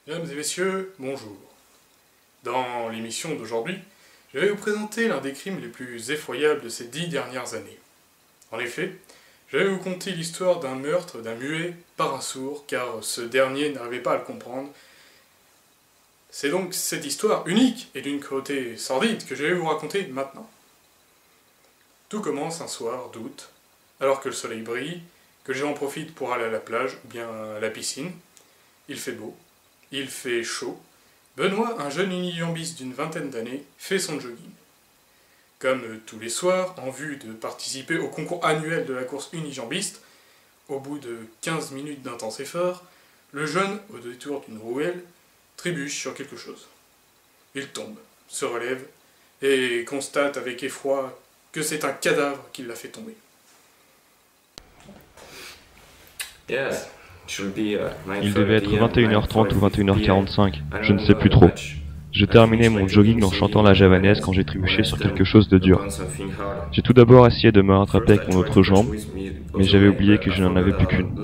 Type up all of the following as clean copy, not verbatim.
Mesdames et messieurs, bonjour. Dans l'émission d'aujourd'hui, je vais vous présenter l'un des crimes les plus effroyables de ces 10 dernières années. En effet, je vais vous conter l'histoire d'un meurtre d'un muet par un sourd, car ce dernier n'arrivait pas à le comprendre. C'est donc cette histoire unique et d'une cruauté sordide que je vais vous raconter maintenant. Tout commence un soir d'août, alors que le soleil brille, que les gens en profitent pour aller à la plage ou bien à la piscine. Il fait beau, il fait chaud. Benoît, un jeune unijambiste d'une vingtaine d'années, fait son jogging. Comme tous les soirs, en vue de participer au concours annuel de la course unijambiste, au bout de 15 minutes d'intense effort, le jeune, au détour d'une rouelle, trébuche sur quelque chose. Il tombe, se relève et constate avec effroi que c'est un cadavre qui l'a fait tomber. Il devait être 21h30 ou 21h45, je ne sais plus trop. Je terminais mon jogging en chantant la javanaise quand j'ai trébuché sur quelque chose de dur. J'ai tout d'abord essayé de me rattraper avec mon autre jambe, mais j'avais oublié que je n'en avais plus qu'une.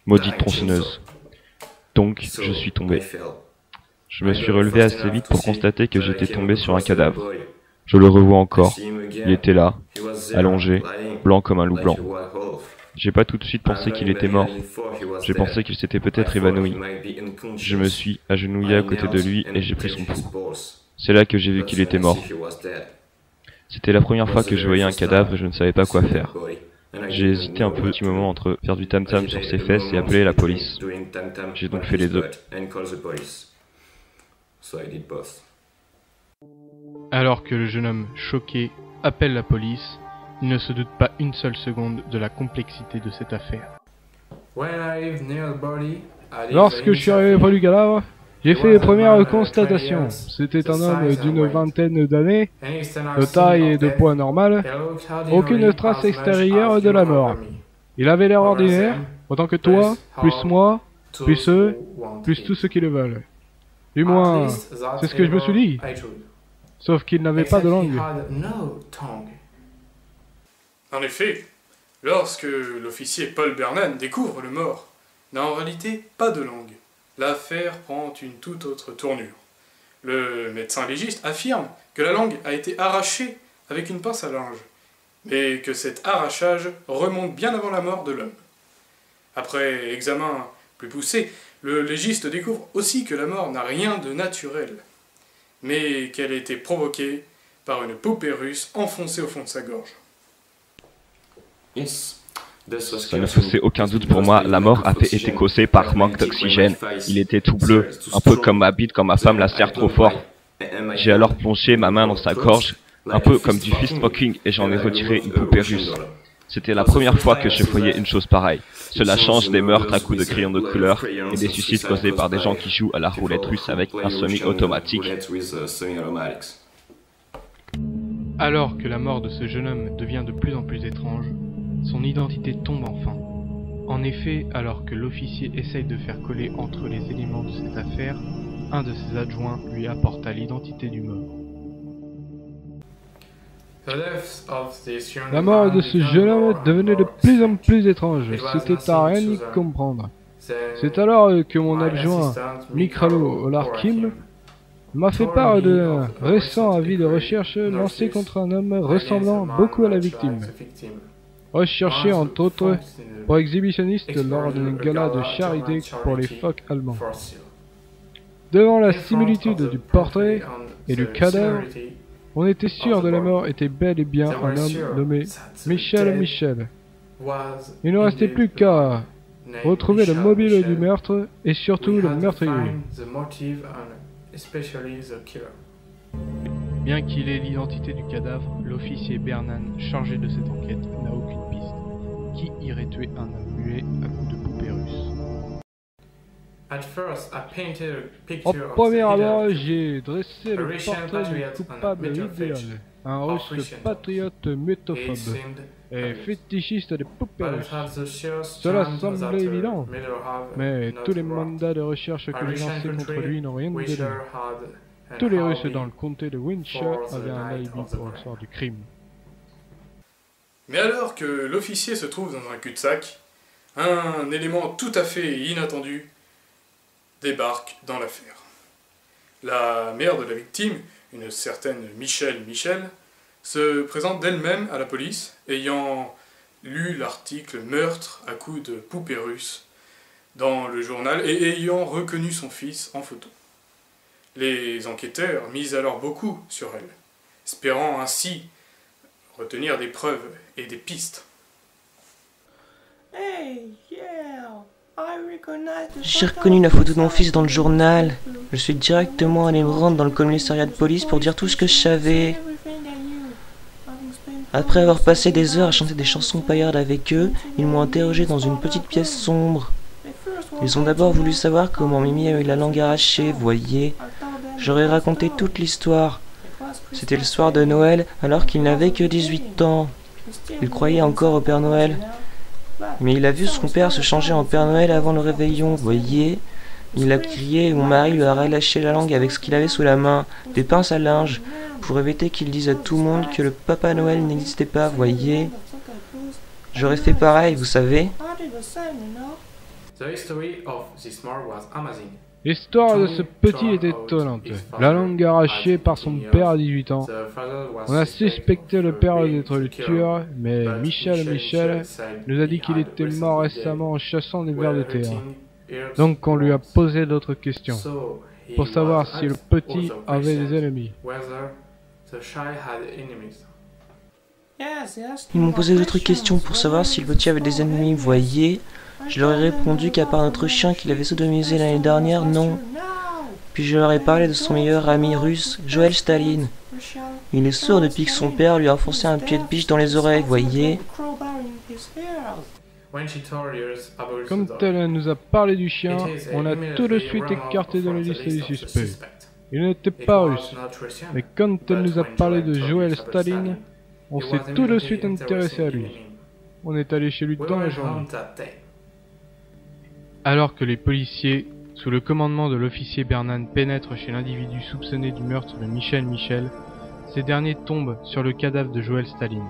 Maudite tronçonneuse. Donc, je suis tombé. Je me suis relevé assez vite pour constater que j'étais tombé sur un cadavre. Je le revois encore. Il était là, allongé, blanc comme un loup blanc. J'ai pas tout de suite pensé qu'il était mort. J'ai pensé qu'il s'était peut-être évanoui. Je me suis agenouillé à côté de lui et j'ai pris son pouls. C'est là que j'ai vu qu'il était mort. C'était la première fois que je voyais un cadavre et je ne savais pas quoi faire. J'ai hésité un petit moment entre faire du tam-tam sur ses fesses et appeler la police. J'ai donc fait les deux. Alors que le jeune homme, choqué, appelle la police, il ne se doute pas une seule seconde de la complexité de cette affaire. Lorsque je suis arrivé près du cadavre, j'ai fait les premières constatations. C'était un homme d'une vingtaine d'années, de taille et de poids normal, aucune trace extérieure de la mort. Il avait l'air ordinaire, autant que toi, plus moi, plus eux, plus tous ceux qui le veulent. Du moins, c'est ce que je me suis dit. Sauf qu'il n'avait pas de langue. En effet, lorsque l'officier Paul Bernan découvre le mort, n'a en réalité pas de langue. L'affaire prend une toute autre tournure. Le médecin légiste affirme que la langue a été arrachée avec une pince à linge, mais que cet arrachage remonte bien avant la mort de l'homme. Après examen plus poussé, le légiste découvre aussi que la mort n'a rien de naturel, mais qu'elle a été provoquée par une poupée russe enfoncée au fond de sa gorge. Ça ne faisait aucun doute pour moi, la mort avait été causée par manque d'oxygène. Il était tout bleu, un peu comme ma bite quand ma femme la serre trop fort. J'ai alors plongé ma main dans sa gorge, un peu comme du fist fucking, et j'en ai retiré une poupée russe. C'était la première fois que je voyais une chose pareille. Cela change des meurtres à coups de crayons de couleur et des suicides causés par des gens qui jouent à la roulette russe avec un semi-automatique. Alors que la mort de ce jeune homme devient de plus en plus étrange, son identité tombe enfin. En effet, alors que l'officier essaye de faire coller entre les éléments de cette affaire, un de ses adjoints lui apporta l'identité du mort. La mort de ce jeune homme devenait de plus en plus étrange. C'était à rien y comprendre. C'est alors que mon adjoint, Mikhalo Olarkim, m'a fait part d'un récent avis de recherche lancé contre un homme ressemblant beaucoup à la victime. Recherché entre autres pour exhibitionniste lors d'un gala de charité pour les phoques allemands. Devant la similitude du portrait et du cadavre, on était sûr de la mort était bel et bien un homme nommé Michel Michel. Il ne restait plus qu'à retrouver le mobile du meurtre et surtout le meurtrier. Bien qu'il ait l'identité du cadavre, l'officier Bernan, chargé de cette enquête, n'a aucune piste. Qui irait tuer un homme muet à coups de poupée russe? Au premier abord, j'ai dressé le portrait du coupable idéal, un russe patriote muetophobe et fétichiste des poupées russes. Cela semblait évident, mais tous les mandats de recherche que j'ai lancés contre lui n'ont rien donné. Tous les Russes dans le comté de Windsor avaient un alibi pour le soir du crime. Mais alors que l'officier se trouve dans un cul-de-sac, un élément tout à fait inattendu débarque dans l'affaire. La mère de la victime, une certaine Michelle Michel, se présente d'elle-même à la police, ayant lu l'article « Meurtre à coups de poupée russe » dans le journal et ayant reconnu son fils en photo. Les enquêteurs misent alors beaucoup sur elle, espérant ainsi retenir des preuves et des pistes. J'ai reconnu la photo de mon fils dans le journal. Je suis directement allé me rendre dans le commissariat de police pour dire tout ce que je savais. Après avoir passé des heures à chanter des chansons paillardes avec eux, ils m'ont interrogé dans une petite pièce sombre. Ils ont d'abord voulu savoir comment Mimi a eu la langue arrachée, voyez. J'aurais raconté toute l'histoire. C'était le soir de Noël, alors qu'il n'avait que 18 ans. Il croyait encore au Père Noël. Mais il a vu son père se changer en Père Noël avant le réveillon, voyez. Il a crié et mon mari lui a relâché la langue avec ce qu'il avait sous la main, des pinces à linge, pour éviter qu'il dise à tout le monde que le Papa Noël n'existait pas, voyez. J'aurais fait pareil, vous savez. L'histoire de ce petit est étonnante. La langue arrachée par son père à 18 ans. On a suspecté le père d'être le tueur, mais Michel nous a dit qu'il était mort récemment en chassant des vers de terre. Donc on lui a posé d'autres questions, pour savoir si le petit avait des ennemis. Ils m'ont posé d'autres questions pour savoir si le petit avait des ennemis, voyez. Je leur ai répondu qu'à part notre chien qu'il avait sodomisé l'année dernière, non. Puis je leur ai parlé de son meilleur ami russe, Joël Staline. Il est sourd depuis que son père lui a enfoncé un pied de biche dans les oreilles, voyez. Comme elle nous a parlé du chien, on a tout de suite écarté de la liste des suspects. Il n'était pas russe. Mais quand elle nous a parlé de Joël Staline, on s'est tout de suite intéressé à lui. On est allé chez lui dans la journée. Alors que les policiers, sous le commandement de l'officier Bernan, pénètrent chez l'individu soupçonné du meurtre de Michel, ces derniers tombent sur le cadavre de Joël Staline.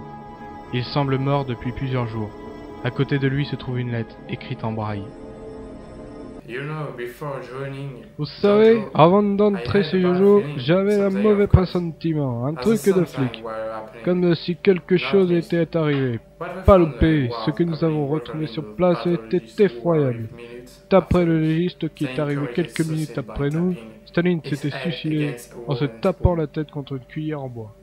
Il semble mort depuis plusieurs jours. À côté de lui se trouve une lettre, écrite en braille. Vous savez, avant d'entrer chez Jojo, j'avais un mauvais pressentiment, un truc de flic. Comme si quelque chose était arrivé. Pas loupé, ce que nous avons retrouvé sur place était effroyable. D'après le légiste qui est arrivé quelques minutes après nous, Staline s'était suicidé en se tapant la tête contre une cuillère en bois.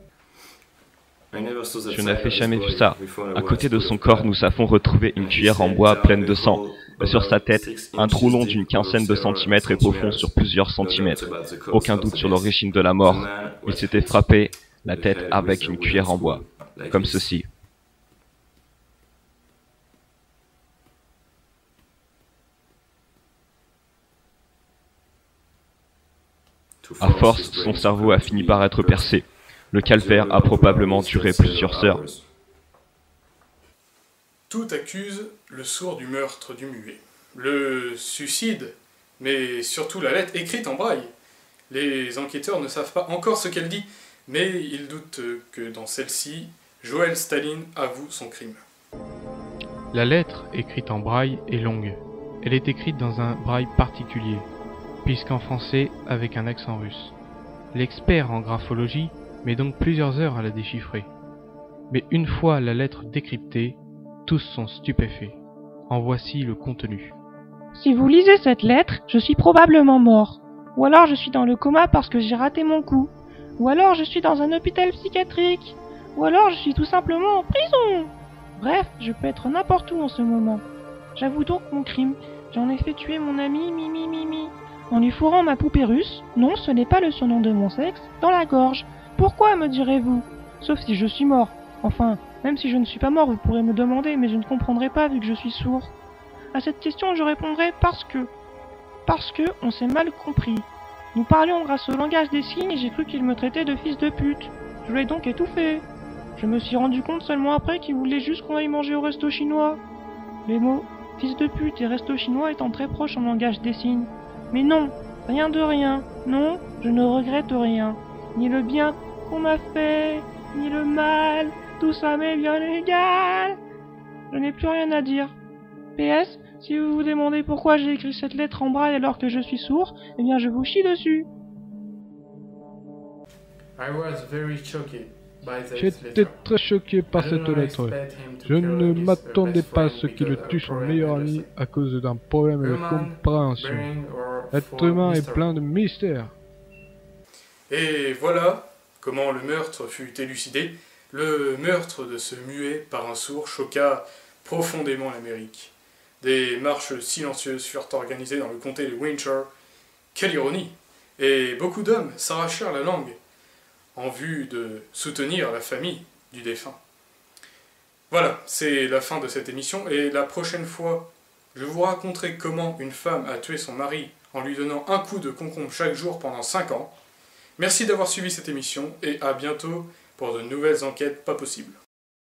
Je n'avais jamais vu ça. À côté de son corps, nous avons retrouvé une cuillère en bois pleine de sang. Et sur sa tête, un trou long d'une quinzaine de centimètres et profond sur plusieurs centimètres. Aucun doute sur l'origine de la mort. Il s'était frappé la tête avec une cuillère en bois, comme ceci. À force, son cerveau a fini par être percé. Le calvaire a probablement duré plusieurs heures. Tout accuse le sourd du meurtre du muet. Le suicide, mais surtout la lettre écrite en braille. Les enquêteurs ne savent pas encore ce qu'elle dit, mais ils doutent que dans celle-ci, Joël Staline avoue son crime. La lettre, écrite en braille, est longue. Elle est écrite dans un braille particulier, puisqu'en français avec un accent russe. L'expert en graphologie met donc plusieurs heures à la déchiffrer. Mais une fois la lettre décryptée, tous sont stupéfaits. En voici le contenu. Si vous lisez cette lettre, je suis probablement mort. Ou alors je suis dans le coma parce que j'ai raté mon coup. Ou alors je suis dans un hôpital psychiatrique. Ou alors je suis tout simplement en prison. Bref, je peux être n'importe où en ce moment. J'avoue donc mon crime. J'en ai fait tuer mon ami Mimi. En lui fourrant ma poupée russe, non, ce n'est pas le surnom de mon sexe, dans la gorge. Pourquoi, me direz-vous? Sauf si je suis mort. Enfin, même si je ne suis pas mort, vous pourrez me demander, mais je ne comprendrai pas vu que je suis sourd. À cette question, je répondrai parce que on s'est mal compris. Nous parlions grâce au langage des signes et j'ai cru qu'il me traitait de fils de pute. Je l'ai donc étouffé. Je me suis rendu compte seulement après qu'il voulait juste qu'on aille manger au resto chinois. Les mots fils de pute et resto chinois étant très proches en langage des signes. Mais non, rien de rien. Non, je ne regrette rien. Ni le bien qu'on m'a fait, ni le mal, tout ça m'est bien égal. Je n'ai plus rien à dire. PS, Si vous vous demandez pourquoi j'ai écrit cette lettre en braille alors que je suis sourd, eh bien je vous chie dessus. J'étais très choqué par cette lettre. Je ne m'attendais pas à ce qu'il tue son meilleur ami à cause d'un problème de compréhension. L'être humain est plein de mystères. Et voilà comment le meurtre fut élucidé. Le meurtre de ce muet par un sourd choqua profondément l'Amérique. Des marches silencieuses furent organisées dans le comté de Windsor. Quelle ironie! Et beaucoup d'hommes s'arrachèrent la langue en vue de soutenir la famille du défunt. Voilà, c'est la fin de cette émission, et la prochaine fois, je vous raconterai comment une femme a tué son mari en lui donnant un coup de concombre chaque jour pendant 5 ans. Merci d'avoir suivi cette émission, et à bientôt pour de nouvelles enquêtes pas possibles.